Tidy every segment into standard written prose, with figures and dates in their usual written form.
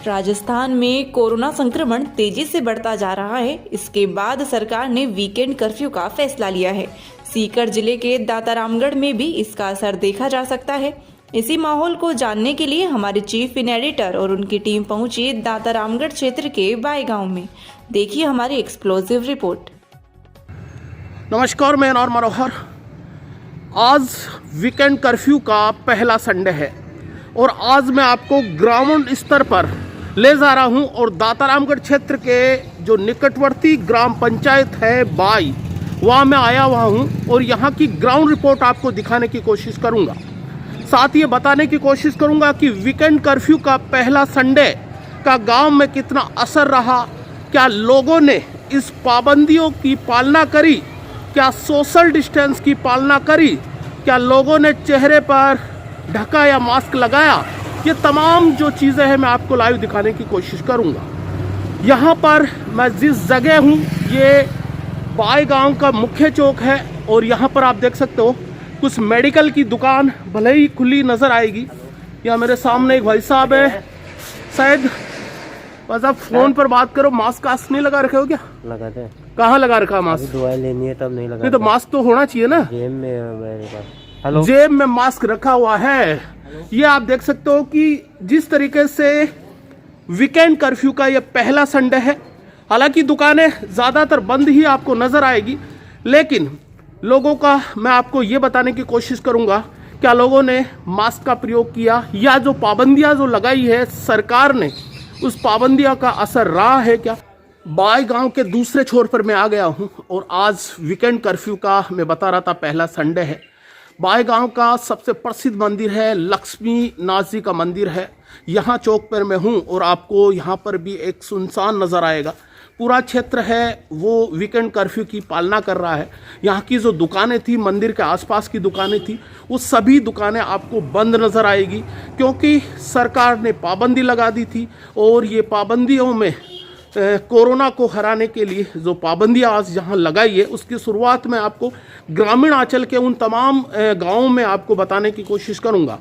राजस्थान में कोरोना संक्रमण तेजी से बढ़ता जा रहा है। इसके बाद सरकार ने वीकेंड कर्फ्यू का फैसला लिया है। सीकर जिले के दातारामगढ़ में भी इसका असर देखा जा सकता है। इसी माहौल को जानने के लिए हमारे चीफ इन एडिटर और उनकी टीम पहुंची दातारामगढ़ क्षेत्र के बाई गांव में। देखिए हमारी एक्सक्लूसिव रिपोर्ट। नमस्कार, मैं नौर मनोहर। आज वीकेंड कर्फ्यू का पहला संडे है और आज मैं आपको ग्राउंड स्तर पर ले जा रहा हूं और दातारामगढ़ क्षेत्र के जो निकटवर्ती ग्राम पंचायत है बाई, वहां मैं आया हुआ हूं और यहां की ग्राउंड रिपोर्ट आपको दिखाने की कोशिश करूंगा। साथ ही बताने की कोशिश करूंगा कि वीकेंड कर्फ्यू का पहला संडे का गांव में कितना असर रहा, क्या लोगों ने इस पाबंदियों की पालना करी, क्या सोशल डिस्टेंस की पालना करी, क्या लोगों ने चेहरे पर ढका या मास्क लगाया। ये तमाम जो चीज़ें हैं मैं आपको लाइव दिखाने की कोशिश करूंगा। यहाँ पर मैं जिस जगह हूँ ये बाई गांव का मुख्य चौक है और यहाँ पर आप देख सकते हो कुछ मेडिकल की दुकान भले ही खुली नज़र आएगी। यहाँ मेरे सामने एक भाई साहब है, शायद बस आप फोन पर बात करो। मास्क आस्क नहीं लगा रखे हो क्या? लगाते हैं। कहाँ लगा रखा मास्क? दवाई लेनी है तब नहीं लगा। नहीं तो मास्क तो होना चाहिए ना। जेब में है मेरे पास। हेलो, जेब में मास्क रखा हुआ है। ये आप देख सकते हो कि जिस तरीके से वीकेंड कर्फ्यू का ये पहला संडे है। हालांकि दुकानें ज्यादातर बंद ही आपको नजर आएगी, लेकिन लोगों का मैं आपको ये बताने की कोशिश करूंगा क्या लोगों ने मास्क का प्रयोग किया या जो पाबंदियां जो लगाई है सरकार ने, उस पाबंदियों का असर रहा है क्या। बाई गांव के दूसरे छोर पर मैं आ गया हूं और आज वीकेंड कर्फ्यू का मैं बता रहा था पहला संडे है। बाई गांव का सबसे प्रसिद्ध मंदिर है लक्ष्मी नाथ जी का मंदिर है। यहाँ चौक पर मैं हूँ और आपको यहाँ पर भी एक सुनसान नज़र आएगा। पूरा क्षेत्र है वो वीकेंड कर्फ्यू की पालना कर रहा है। यहाँ की जो दुकानें थी, मंदिर के आसपास की दुकानें थी, वो सभी दुकानें आपको बंद नज़र आएगी क्योंकि सरकार ने पाबंदी लगा दी थी। और ये पाबंदियों में कोरोना को हराने के लिए जो पाबंदियाँ आज यहाँ लगाई है उसकी शुरुआत में आपको ग्रामीण आंचल के उन तमाम गाँवों में आपको बताने की कोशिश करूँगा।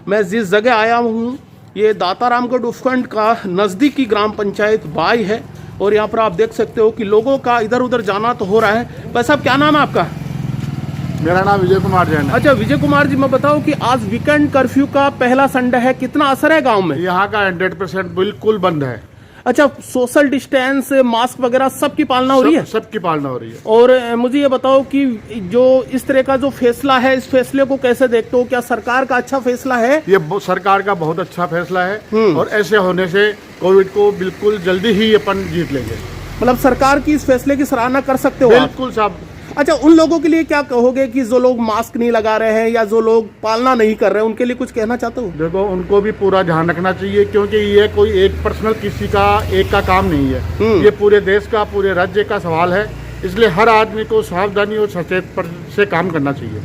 मैं जिस जगह आया हूँ ये दातारामगढ़ उपखंड का नज़दीकी ग्राम पंचायत बाई है और यहाँ पर आप देख सकते हो कि लोगों का इधर उधर जाना तो हो रहा है। भाई साहब, क्या नाम है आपका? मेरा नाम विजय कुमार जैन है। अच्छा विजय कुमार जी, मैं बताऊं कि आज वीकेंड कर्फ्यू का पहला संडे है, कितना असर है गांव में? यहाँ का 100% बिल्कुल बंद है। अच्छा, सोशल डिस्टेंस, मास्क वगैरह सबकी पालना हो रही है? सबकी पालना हो रही है। और मुझे ये बताओ कि जो इस तरह का जो फैसला है, इस फैसले को कैसे देखते हो? क्या सरकार का अच्छा फैसला है? ये सरकार का बहुत अच्छा फैसला है और ऐसे होने से कोविड को बिल्कुल जल्दी ही अपन जीत लेंगे। मतलब सरकार की इस फैसले की सराहना कर सकते हो? बिल्कुल साहब। अच्छा, उन लोगों के लिए क्या कहोगे कि जो लोग मास्क नहीं लगा रहे हैं या जो लोग पालना नहीं कर रहे हैं, उनके लिए कुछ कहना चाहते हो? देखो, उनको भी पूरा ध्यान रखना चाहिए क्योंकि ये कोई एक पर्सनल किसी का एक का काम नहीं है। ये पूरे देश का, पूरे राज्य का सवाल है। इसलिए हर आदमी को सावधानी और सचेत से काम करना चाहिए।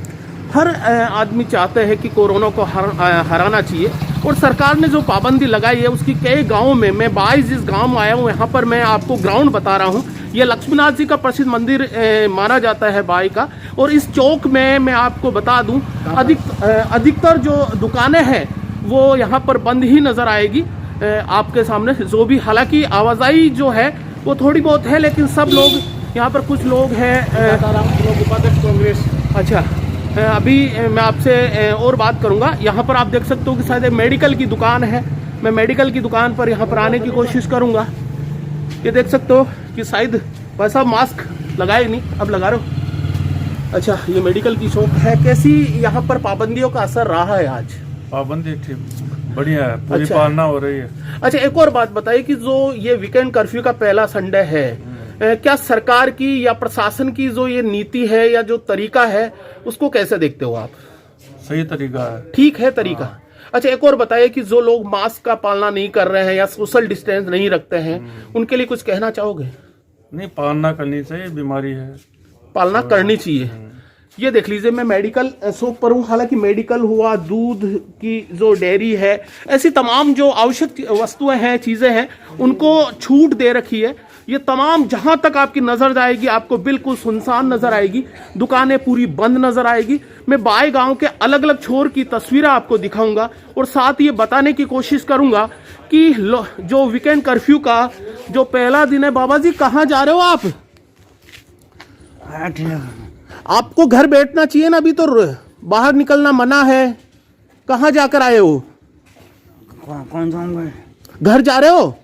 हर आदमी चाहते हैं कि कोरोना को हराना चाहिए और सरकार ने जो पाबंदी लगाई है उसकी कई गाँवों में, मैं बाई जिस गाँव में आया हूँ यहाँ पर मैं आपको ग्राउंड बता रहा हूँ। ये लक्ष्मीनाथ जी का प्रसिद्ध मंदिर माना जाता है बाई का। और इस चौक में मैं आपको बता दूं अधिकतर जो दुकानें हैं वो यहाँ पर बंद ही नज़र आएगी आपके सामने। जो भी हालांकि आवाजाही जो है वो थोड़ी बहुत है, लेकिन सब लोग यहाँ पर कुछ लोग हैं उपाध्यक्ष कांग्रेस। अच्छा, अभी मैं आपसे और बात करूँगा। यहाँ पर आप देख सकते हो कि शायद मेडिकल की दुकान है। मैं मेडिकल की दुकान पर यहाँ पर आने की कोशिश करूँगा। ये देख सकते हो कि शायद वैसा मास्क लगाए नहीं, अब लगा रहे हो। अच्छा, ये मेडिकल की शॉप है। कैसी यहाँ पर पाबंदियों का असर रहा है आज? पाबंदी ठीक बढ़िया है, पूरी पालना हो रही है। अच्छा, एक और बात बताइए कि जो ये वीकेंड कर्फ्यू का पहला संडे है, क्या सरकार की या प्रशासन की जो ये नीति है या जो तरीका है उसको कैसे देखते हो आप? सही तरीका है, ठीक है तरीका। अच्छा, एक और बताइए कि जो लोग मास्क का पालना नहीं कर रहे हैं या सोशल डिस्टेंस नहीं रखते हैं, उनके लिए कुछ कहना चाहोगे? नहीं, पालना करनी चाहिए, बीमारी है, पालना करनी चाहिए। ये देख लीजिए, मैं मेडिकल शॉप पर हूँ। हालांकि मेडिकल हुआ, दूध की जो डेयरी है, ऐसी तमाम जो आवश्यक वस्तुएं हैं, चीज़ें हैं, उनको छूट दे रखी है। ये तमाम जहां तक आपकी नजर जाएगी आपको बिल्कुल सुनसान नजर आएगी, दुकानें पूरी बंद नजर आएगी। मैं बाई गांव के अलग अलग छोर की तस्वीरें आपको दिखाऊंगा और साथ ये बताने की कोशिश करूंगा कि जो वीकेंड कर्फ्यू का जो पहला दिन है। बाबा जी कहाँ जा रहे हो आप? आपको घर बैठना चाहिए ना, अभी तो बाहर निकलना मना है। कहाँ जाकर आए हो? कौन जाऊंगा? घर जा रहे हो?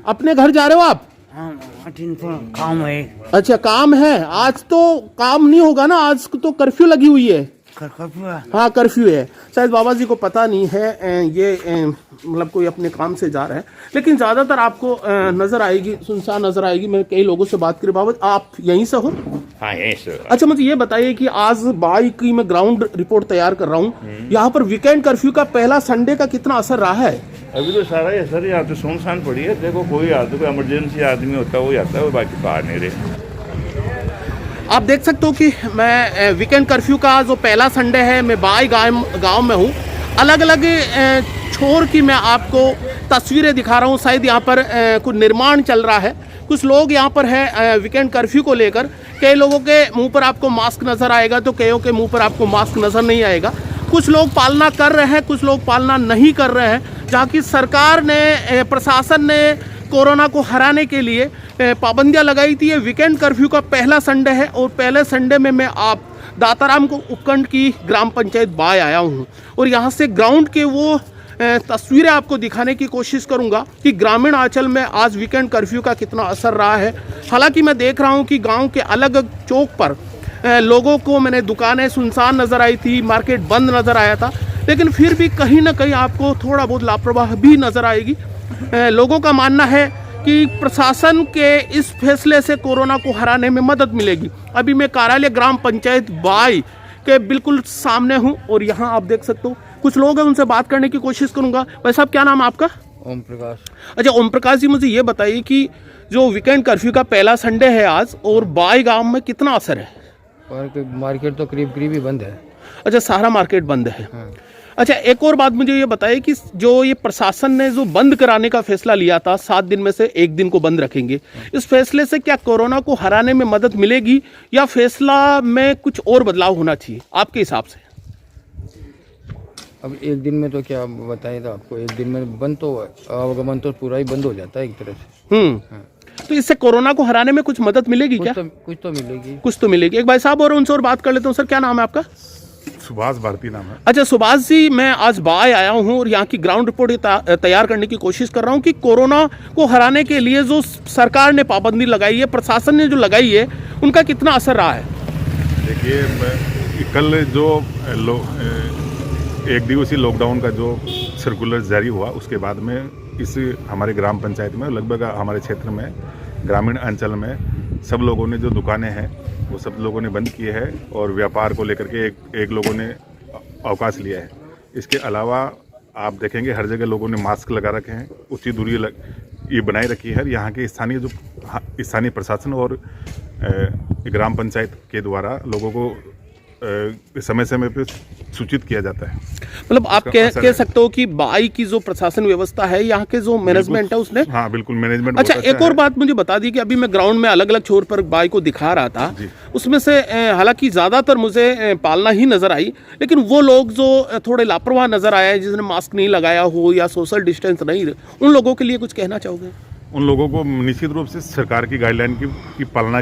अपने घर जा रहे हो आप? काम है। अच्छा काम है, आज तो काम नहीं होगा ना, आज तो कर्फ्यू लगी हुई है। हाँ कर्फ्यू है। शायद बाबा जी को पता नहीं है, ये मतलब कोई अपने काम से जा रहा है, लेकिन ज्यादातर आपको नजर आएगी, सुनसान नजर आएगी। मैं कई लोगों से बात करी। बाबा आप यहीं से हो? हाँ यहीं से। अच्छा मुझे ये बताइए कि आज बाई की मैं ग्राउंड रिपोर्ट तैयार कर रहा हूँ, यहाँ पर वीकेंड कर्फ्यू का पहला संडे का कितना असर रहा है? अभी तो सारा ही असर यहाँ तो सुनसान पड़ी है। देखो कोई आता है, कोई इमरजेंसी आदमी होता है वो आता है, वो बाकी बाहर नहीं रहे। आप देख सकते हो कि मैं वीकेंड कर्फ्यू का जो पहला संडे है, मैं बाई गांव में हूँ। अलग अलग छोर की मैं आपको तस्वीरें दिखा रहा हूँ। शायद यहाँ पर कुछ निर्माण चल रहा है। कुछ लोग यहाँ पर है वीकेंड कर्फ्यू को लेकर। कई लोगों के मुंह पर आपको मास्क नज़र आएगा तो कईयों के मुंह पर आपको मास्क नज़र नहीं आएगा। कुछ लोग पालना कर रहे हैं, कुछ लोग पालना नहीं कर रहे हैं। जहाँ की सरकार ने, प्रशासन ने कोरोना को हराने के लिए पाबंदियां लगाई थी। ये वीकेंड कर्फ्यू का पहला संडे है और पहले संडे में मैं आप दाताराम को उपखंड की ग्राम पंचायत बाय आया हूँ और यहाँ से ग्राउंड के वो तस्वीरें आपको दिखाने की कोशिश करूँगा कि ग्रामीण आंचल में आज वीकेंड कर्फ्यू का कितना असर रहा है। हालांकि मैं देख रहा हूँ कि गाँव के अलग अलग चौक पर लोगों को, मैंने दुकानें सुनसान नज़र आई थी, मार्केट बंद नज़र आया था, लेकिन फिर भी कहीं ना कहीं आपको थोड़ा बहुत लापरवाह भी नज़र आएगी। लोगों का मानना है कि प्रशासन के इस फैसले से कोरोना को हराने में मदद मिलेगी। अभी मैं कार्यालय ग्राम पंचायत बाई के बिल्कुल सामने हूं और यहां आप देख सकते हो कुछ लोग हैं, उनसे बात करने की कोशिश करूंगा। भाई साहब क्या नाम है आपका? ओम प्रकाश। अच्छा ओम प्रकाश जी, मुझे ये बताइए कि जो वीकेंड कर्फ्यू का पहला संडे है आज और बाई गाँव में कितना असर है? मार्केट तो करीब ही बंद है। अच्छा सारा मार्केट बंद है। हाँ। अच्छा एक और बात मुझे ये बताइए कि जो ये प्रशासन ने जो बंद कराने का फैसला लिया था, 7 दिन में से 1 दिन को बंद रखेंगे, इस फैसले से क्या कोरोना को हराने में मदद मिलेगी या फैसला में कुछ और बदलाव होना चाहिए आपके हिसाब से? अब 1 दिन में तो क्या बताएं तो आपको, 1 दिन में बंद तो आवागमन तो पूरा ही बंद हो जाता है एक तरह से। तो इससे कोरोना को हराने में कुछ मदद मिलेगी क्या? कुछ तो मिलेगी। कुछ तो मिलेगी। एक भाई साहब और उनसे और बात कर लेता हूँ। सर क्या नाम है आपका? सुभाष भारती नाम है। अच्छा सुभाष जी, मैं आज बाय आया हूँ और यहाँ की ग्राउंड रिपोर्ट तैयार करने की कोशिश कर रहा हूँ कि कोरोना को हराने के लिए जो सरकार ने पाबंदी लगाई है, प्रशासन ने जो लगाई है, उनका कितना असर रहा है? देखिए कल जो 1 दिवसीय लॉकडाउन का जो सर्कुलर जारी हुआ, उसके बाद में इस हमारे ग्राम पंचायत में लगभग हमारे क्षेत्र में ग्रामीण अंचल में सब लोगों ने जो दुकानें हैं वो सब लोगों ने बंद किए हैं और व्यापार को लेकर के एक लोगों ने अवकाश लिया है। इसके अलावा आप देखेंगे हर जगह लोगों ने मास्क लगा रखे हैं, उचित दूरी ये बनाए रखी है। यहाँ के स्थानीय प्रशासन और ग्राम पंचायत के द्वारा लोगों को समय समय पे सूचित किया जाता है। मतलब आप कह सकते हो कि बाई की जो प्रशासन व्यवस्था है, यहाँ के जो मैनेजमेंट है उसने, हाँ बिल्कुल मैनेजमेंट। अच्छा एक और बात मुझे बता दी कि अभी मैं ग्राउंड में अलग अलग छोर पर बाई को दिखा रहा था, उसमें से हालांकि ज़्यादातर मुझे पालना ही नज़र आई, लेकिन वो लोग जो थोड़े लापरवाह नज़र आए हैं, जिसने मास्क नहीं लगाया हो या सोशल डिस्टेंस नहीं, उन लोगों के लिए कुछ कहना चाहोगे? उन लोगों को निश्चित रूप से सरकार की गाइडलाइन की पालना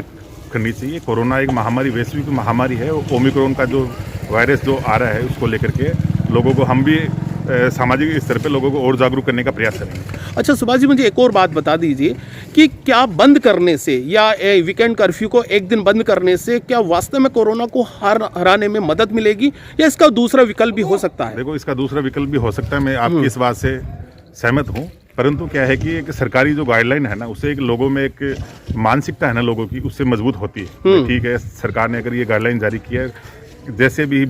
करनी चाहिए। कोरोना एक महामारी, वैश्विक महामारी है। ओमिक्रॉन का जो वायरस जो आ रहा है उसको लेकर के लोगों को हम भी सामाजिक स्तर पे लोगों को और जागरूक करने का प्रयास करेंगे। अच्छा सुभाष जी, मुझे एक और बात बता दीजिए कि क्या बंद करने से या वीकेंड कर्फ्यू को 1 दिन बंद करने से क्या वास्तव में कोरोना को हराने में मदद मिलेगी या इसका दूसरा विकल्प भी हो सकता है? देखो इसका दूसरा विकल्प भी हो सकता है, मैं आपकी इस बात से सहमत हूँ, परंतु क्या है कि एक सरकारी जो गाइडलाइन है ना, उससे एक लोगों में एक मानसिकता है ना लोगों की, उससे मजबूत होती है। ठीक है, सरकार ने अगर ये गाइडलाइन जारी की है, जैसे भी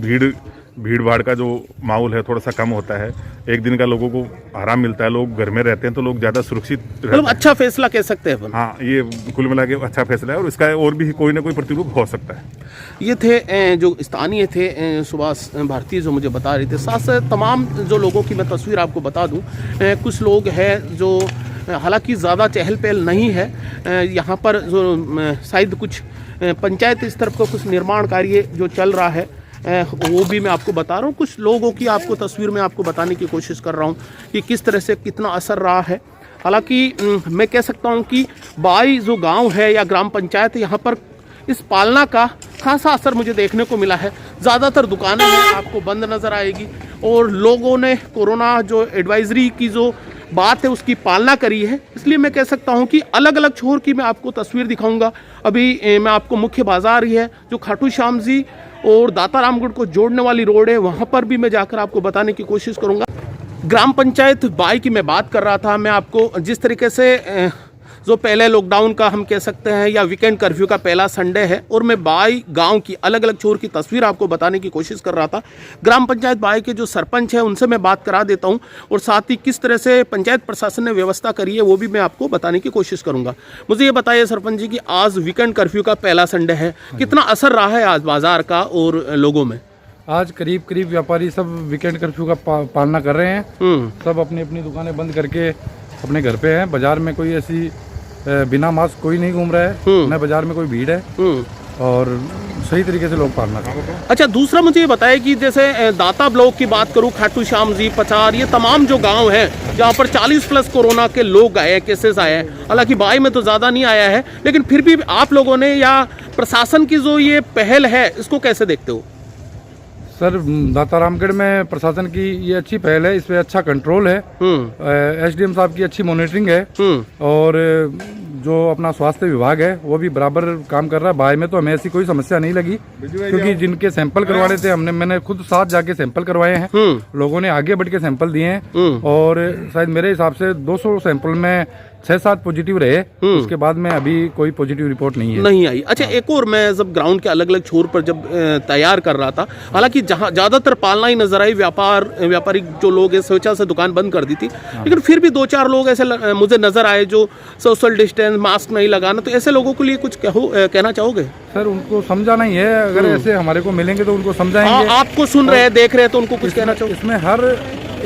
भीड़ भाड़ का जो माहौल है थोड़ा सा कम होता है, 1 दिन का लोगों को आराम मिलता है, लोग घर में रहते हैं तो लोग ज़्यादा सुरक्षित रहते हैं। मतलब अच्छा फैसला कह सकते हैं। हाँ, ये कुल मिला के अच्छा फैसला है और इसका और भी कोई ना कोई प्रतिरूप हो सकता है। ये थे जो स्थानीय थे सुभाष भारती जो मुझे बता रहे थे। साथ साथ तमाम जो लोगों की मैं तस्वीर आपको बता दूं, कुछ लोग हैं जो हालांकि ज़्यादा चहल पहल नहीं है यहाँ पर, जो शायद कुछ पंचायत स्तर पर कुछ निर्माण कार्य जो चल रहा है, वो भी मैं आपको बता रहा हूँ। कुछ लोगों की आपको तस्वीर में आपको बताने की कोशिश कर रहा हूँ कि किस तरह से कितना असर रहा है। हालांकि मैं कह सकता हूँ कि बाई जो गांव है या ग्राम पंचायत है, यहाँ पर इस पालना का खासा असर मुझे देखने को मिला है। ज़्यादातर दुकानें हैं आपको बंद नज़र आएगी और लोगों ने कोरोना जो एडवाइजरी की जो बात है उसकी पालना करी है। इसलिए मैं कह सकता हूं कि अलग अलग छोर की मैं आपको तस्वीर दिखाऊंगा। अभी मैं आपको मुख्य बाजार ही है जो खाटू श्याम जी और दाता रामगढ़ को जोड़ने वाली रोड है, वहां पर भी मैं जाकर आपको बताने की कोशिश करूंगा। ग्राम पंचायत बाई की मैं बात कर रहा था। मैं आपको जिस तरीके से जो पहले लॉकडाउन का हम कह सकते हैं या वीकेंड कर्फ्यू का पहला संडे है, और मैं बाई गांव की अलग अलग छोर की तस्वीर आपको बताने की कोशिश कर रहा था। ग्राम पंचायत बाई के जो सरपंच हैं उनसे मैं बात करा देता हूं और साथ ही किस तरह से पंचायत प्रशासन ने व्यवस्था करी है वो भी मैं आपको बताने की कोशिश करूंगा। मुझे ये बताइए सरपंच जी कि आज वीकेंड कर्फ्यू का पहला संडे है, कितना असर रहा है आज बाजार का और लोगों में? आज करीब करीब व्यापारी सब वीकेंड कर्फ्यू का पालना कर रहे हैं। सब अपनी अपनी दुकानें बंद करके अपने घर पे हैं। बाजार में कोई ऐसी बिना मास्क कोई नहीं घूम रहा है, न बाजार में कोई भीड़ है और सही तरीके से लोग पालना कर रहे हैं। अच्छा, दूसरा मुझे ये बताया कि जैसे दाता ब्लॉक की बात करूं, खाटू श्याम जी, पचार, ये तमाम जो गांव हैं जहां पर 40+ कोरोना के लोग आए हैं, केसेस आए हैं। हालांकि बाई में तो ज़्यादा नहीं आया है, लेकिन फिर भी आप लोगों ने या प्रशासन की जो ये पहल है इसको कैसे देखते हो? सर, दाता रामगढ़ में प्रशासन की ये अच्छी पहल है, इस पे अच्छा कंट्रोल है। SDM साहब की अच्छी मॉनिटरिंग है और जो अपना स्वास्थ्य विभाग है वो भी बराबर काम कर रहा है। बाई में तो हमें ऐसी कोई समस्या नहीं लगी क्योंकि जिनके सैंपल करवाने थे मैंने खुद साथ जाके सैंपल करवाए हैं। लोगों ने आगे बढ़ के सैंपल दिए हैं और शायद मेरे हिसाब से 200 सैंपल में 6-7 पॉजिटिव रहे। उसके बाद में अभी कोई पॉजिटिव रिपोर्ट नहीं आई। अच्छा, एक और मैं जब ग्राउंड के अलग अलग छोर पर जब तैयार कर रहा था, हालांकि जहां ज्यादातर पालना ही नजर आई, व्यापारी जो लोग हैं स्वेच्छा से दुकान बंद कर दी थी, लेकिन फिर भी 2-4 लोग ऐसे मुझे नजर आए जो सोशल डिस्टेंस, मास्क नहीं लगाना। तो ऐसे लोगों के लिए कुछ कहना चाहोगे? सर, उनको समझाना ही है। अगर ऐसे हमारे को मिलेंगे तो उनको समझाएंगे। आपको सुन रहे हैं, देख रहे हैं, तो उनको कुछ कहना चाहोगे? इसमें हर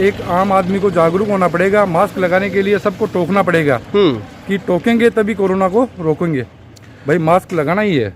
एक आम आदमी को जागरूक होना पड़ेगा। मास्क लगाने के लिए सबको टोकना पड़ेगा कि टोकेंगे तभी कोरोना को रोकेंगे। भाई मास्क लगाना ही है,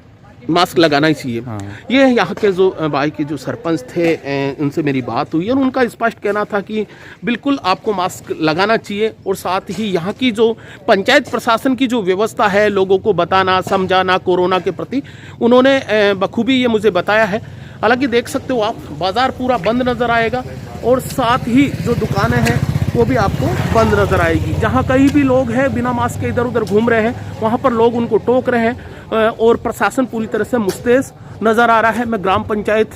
मास्क लगाना ही चाहिए। ये यहाँ के जो बाई के जो सरपंच थे उनसे मेरी बात हुई और उनका स्पष्ट कहना था कि बिल्कुल आपको मास्क लगाना चाहिए और साथ ही यहाँ की जो पंचायत प्रशासन की जो व्यवस्था है, लोगों को बताना, समझाना कोरोना के प्रति, उन्होंने बखूबी ये मुझे बताया है। हालांकि देख सकते हो आप, बाजार पूरा बंद नज़र आएगा और साथ ही जो दुकानें हैं वो भी आपको बंद नज़र आएगी। जहाँ कहीं भी लोग हैं बिना मास्क के इधर उधर घूम रहे हैं, वहाँ पर लोग उनको टोक रहे हैं और प्रशासन पूरी तरह से मुस्तैद नज़र आ रहा है। मैं ग्राम पंचायत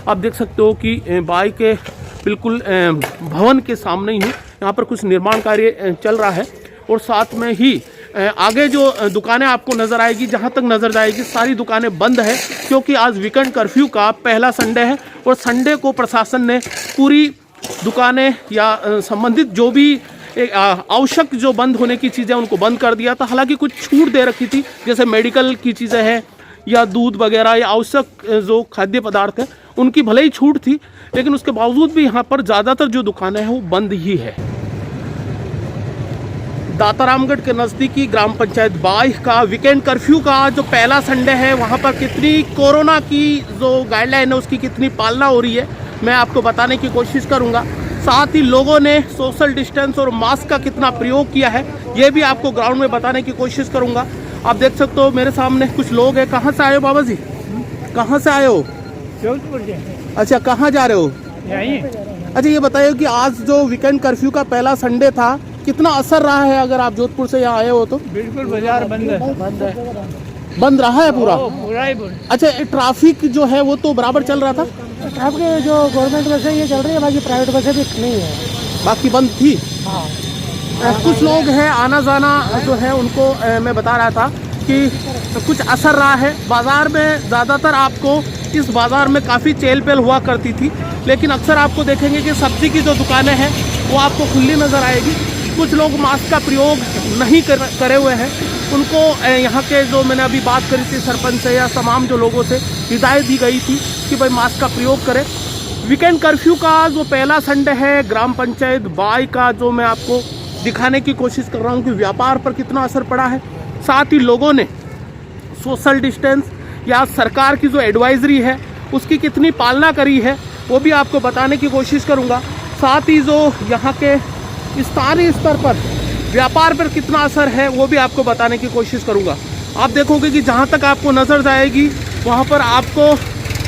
आप देख सकते हो कि बाई के बिल्कुल भवन के सामने ही हूँ। यहाँ पर कुछ निर्माण कार्य चल रहा है और साथ में ही आगे जो दुकानें आपको नज़र आएगी, जहाँ तक नज़र जाएगी सारी दुकानें बंद है क्योंकि आज वीकेंड कर्फ्यू का पहला संडे है और संडे को प्रशासन ने पूरी दुकानें या संबंधित जो भी आवश्यक जो बंद होने की चीज़ें उनको बंद कर दिया था। हालांकि कुछ छूट दे रखी थी, जैसे मेडिकल की चीज़ें हैं या दूध वगैरह या आवश्यक जो खाद्य पदार्थ हैं उनकी भले ही छूट थी, लेकिन उसके बावजूद भी यहाँ पर ज़्यादातर जो दुकानें हैं वो बंद ही है। दाता रामगढ़ के नज़दीकी ग्राम पंचायत बाई का वीकेंड कर्फ्यू का जो पहला संडे है, वहाँ पर कितनी कोरोना की जो गाइडलाइन है उसकी कितनी पालना हो रही है मैं आपको बताने की कोशिश करूँगा। साथ ही लोगों ने सोशल डिस्टेंस और मास्क का कितना प्रयोग किया है ये भी आपको ग्राउंड में बताने की कोशिश करूँगा। आप देख सकते हो मेरे सामने कुछ लोग हैं। कहाँ से आए हो बाबा जी? कहाँ से आए हो? अच्छा, कहाँ जा रहे हो? अच्छा, ये बताइए कि आज जो वीकेंड कर्फ्यू का पहला संडे था, कितना असर रहा है? अगर आप जोधपुर से यहाँ आए हो तो बिल्कुल बाजार बंद है, बंद रहा है पूरा पूरा ही बंद। अच्छा, ट्रैफिक जो है वो तो बराबर चल रहा था? ट्रैफिक जो गवर्नमेंट बसें ये चल रही है, बाकी प्राइवेट बसें भी नहीं है, बाकी बंद थी। हाँ। कुछ लोग हैं आना जाना जो है उनको मैं बता रहा था कि कुछ असर रहा है। बाजार में ज़्यादातर आपको इस बाजार में काफ़ी चहल पहल हुआ करती थी, लेकिन अक्सर आपको देखेंगे कि सब्जी की जो दुकानें हैं वो आपको खुली नज़र आएगी। कुछ लोग मास्क का प्रयोग नहीं करे हुए हैं, उनको यहाँ के जो मैंने अभी बात करी थी सरपंच से या तमाम जो लोगों से हिदायत दी गई थी कि भाई मास्क का प्रयोग करें। वीकेंड कर्फ्यू का जो पहला संडे है ग्राम पंचायत बाई का, जो मैं आपको दिखाने की कोशिश कर रहा हूँ कि व्यापार पर कितना असर पड़ा है। साथ ही लोगों ने सोशल डिस्टेंस या सरकार की जो एडवाइजरी है उसकी कितनी पालना करी है वो भी आपको बताने की कोशिश करूँगा। साथ ही जो यहाँ के स्थानीय स्तर पर व्यापार पर कितना असर है वो भी आपको बताने की कोशिश करूँगा। आप देखोगे कि जहाँ तक आपको नज़र जाएगी वहाँ पर आपको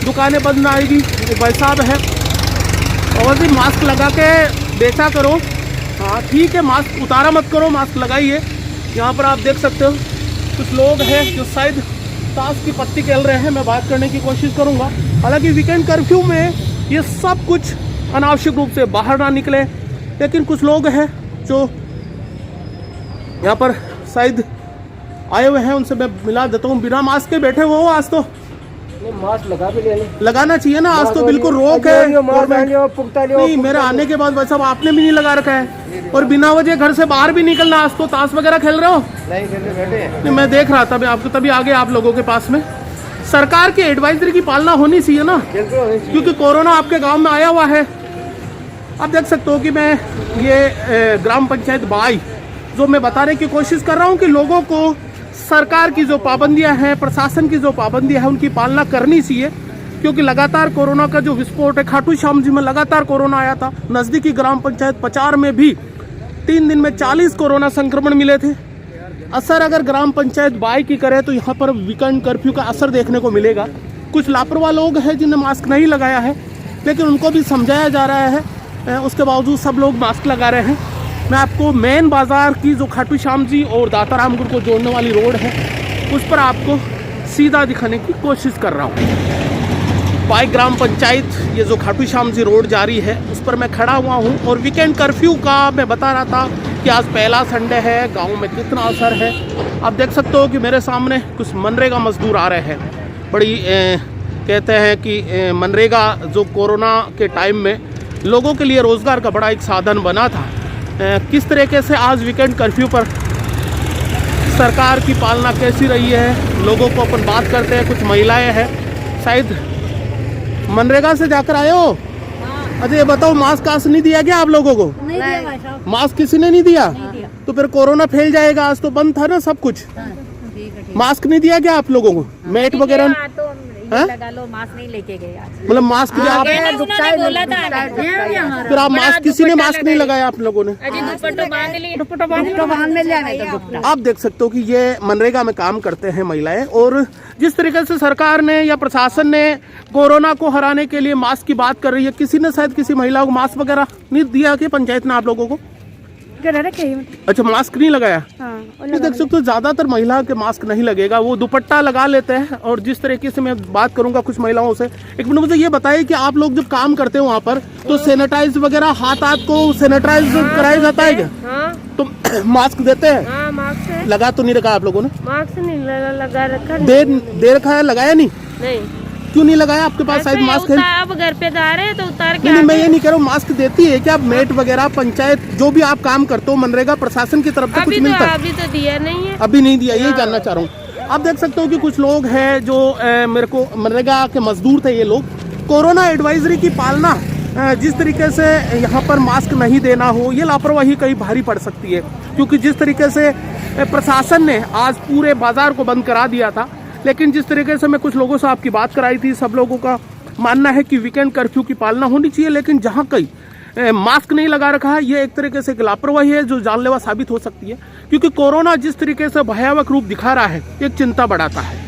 दुकानें बंद आएगी। भाई साहब है और भी मास्क लगा के बेचा करो। हाँ ठीक है, मास्क उतारा मत करो, मास्क लगाइए। यहाँ पर आप देख सकते हो कुछ लोग हैं जो शायद ताश की पत्ती खेल रहे हैं, मैं बात करने की कोशिश करूँगा। हालांकि वीकेंड कर्फ्यू में ये सब कुछ अनावश्यक रूप से बाहर ना निकले, लेकिन कुछ लोग हैं जो यहाँ पर शायद आए हुए हैं, उनसे मैं मिला देता हूँ। बिना मास्क के बैठे हुए हो आज तो मास्क लगा भी ले लगाना चाहिए ना, आज तो बिल्कुल रोक है नहीं। मेरे आने के बाद भाई साहब आपने भी नहीं लगा रखा है और बिना वजह घर से बाहर भी निकलना। आज तो ताश वगैरह खेल रहे हो? नहीं, मैं देख रहा था, मैं आपको तभी आगे आप लोगों के पास में। सरकार की एडवाइजरी की पालना होनी चाहिए ना, क्योंकि कोरोना आपके गांव में आया हुआ है। आप देख सकते हो कि मैं ये ग्राम पंचायत बाई जो मैं बताने की कोशिश कर रहा हूँ कि लोगों को सरकार की जो पाबंदियां हैं, प्रशासन की जो पाबंदियां हैं, उनकी पालना करनी चाहिए। क्योंकि लगातार कोरोना का जो विस्फोट है, खाटू श्याम जी में लगातार कोरोना आया था। नज़दीकी ग्राम पंचायत पचार में भी 3 दिन में 40 कोरोना संक्रमण मिले थे। असर अगर ग्राम पंचायत बाई की करे तो यहाँ पर वीकेंड कर्फ्यू का असर देखने को मिलेगा। कुछ लापरवाह लोग हैं जिन्हें मास्क नहीं लगाया है, लेकिन उनको भी समझाया जा रहा है, उसके बावजूद सब लोग मास्क लगा रहे हैं। मैं आपको मेन बाज़ार की जो खाटू श्याम जी और दातारामगढ़ को जोड़ने वाली रोड है उस पर आपको सीधा दिखाने की कोशिश कर रहा हूँ। बाई ग्राम पंचायत ये जो खाटू श्याम जी रोड जारी है उस पर मैं खड़ा हुआ हूँ और वीकेंड कर्फ्यू का मैं बता रहा था कि आज पहला संडे है, गांव में कितना असर है। आप देख सकते हो कि मेरे सामने कुछ मनरेगा मजदूर आ रहे हैं। बड़ी कहते हैं कि मनरेगा जो कोरोना के टाइम में लोगों के लिए रोज़गार का बड़ा एक साधन बना था। किस तरीके से आज वीकेंड कर्फ्यू पर सरकार की पालना कैसी रही है, लोगों को अपन बात करते हैं। कुछ महिलाएं हैं, शायद मनरेगा से जाकर आए हो। अच्छा ये बताओ, मास्क काश नहीं दिया क्या आप लोगों को? नहीं दिया भाई साहब। मास्क किसी ने नहीं दिया? तो फिर कोरोना फैल जाएगा। आज तो बंद था ना सब कुछ। मास्क नहीं दिया क्या आप लोगों को? मैट वगैरह लगा लो, मास्क नहीं लेके गए आज। मतलब मास्क बोला था फिर आप मास्क, किसी ने मास्क नहीं लगाया आप लोगों ने? आप देख सकते हो कि ये मनरेगा में काम करते हैं महिलाएं, और जिस तरीके से सरकार ने या प्रशासन ने कोरोना को हराने के लिए मास्क की बात कर रही है, किसी ने शायद किसी महिला को मास्क वगैरह नहीं दिया कि पंचायत ने आप लोगों को? अच्छा, मास्क नहीं लगाया। ये देख सकते हो ज्यादातर महिला के मास्क नहीं लगेगा, वो दुपट्टा लगा लेते हैं। और जिस तरीके से मैं बात करूंगा कुछ महिलाओं से, एक मिनट मुझे ये बताइए कि आप लोग जब काम करते हो वहाँ पर तो सैनिटाइज वगैरह हाथ को सैनिटाइज कराया जाता है क्या? तो मास्क देते हैं? मास्क लगा तो नहीं रखा आप लोगों ने? मास्क नहीं लगा रखा। दे रखा है, लगाया नहीं? क्यों नहीं लगाया? आपके पास शायद मास्क है। अब घर पे जा रहे हैं तो उतार के। नहीं, मैं ये नहीं कह रहा हूँ, मास्क देती है क्या? मेट वगैरह पंचायत जो भी आप काम करते हो मनरेगा प्रशासन की तरफ से कुछ मिलता है? अभी तो दिया नहीं है। अभी नहीं दिया, यही जानना चाह रहा हूँ। आप देख सकते हो कि कुछ लोग हैं जो मेरे को मनरेगा के मजदूर थे। ये लोग कोरोना एडवाइजरी की पालना, जिस तरीके से यहाँ पर मास्क नहीं देना हो, ये लापरवाही कहीं भारी पड़ सकती है। क्योंकि जिस तरीके से प्रशासन ने आज पूरे बाजार को बंद करा दिया था, लेकिन जिस तरीके से मैं कुछ लोगों से आपकी बात कराई थी, सब लोगों का मानना है कि वीकेंड कर्फ्यू की पालना होनी चाहिए। लेकिन जहां कहीं मास्क नहीं लगा रखा है, ये एक तरीके से लापरवाही है जो जानलेवा साबित हो सकती है। क्योंकि कोरोना जिस तरीके से भयावह रूप दिखा रहा है, एक चिंता बढ़ाता है।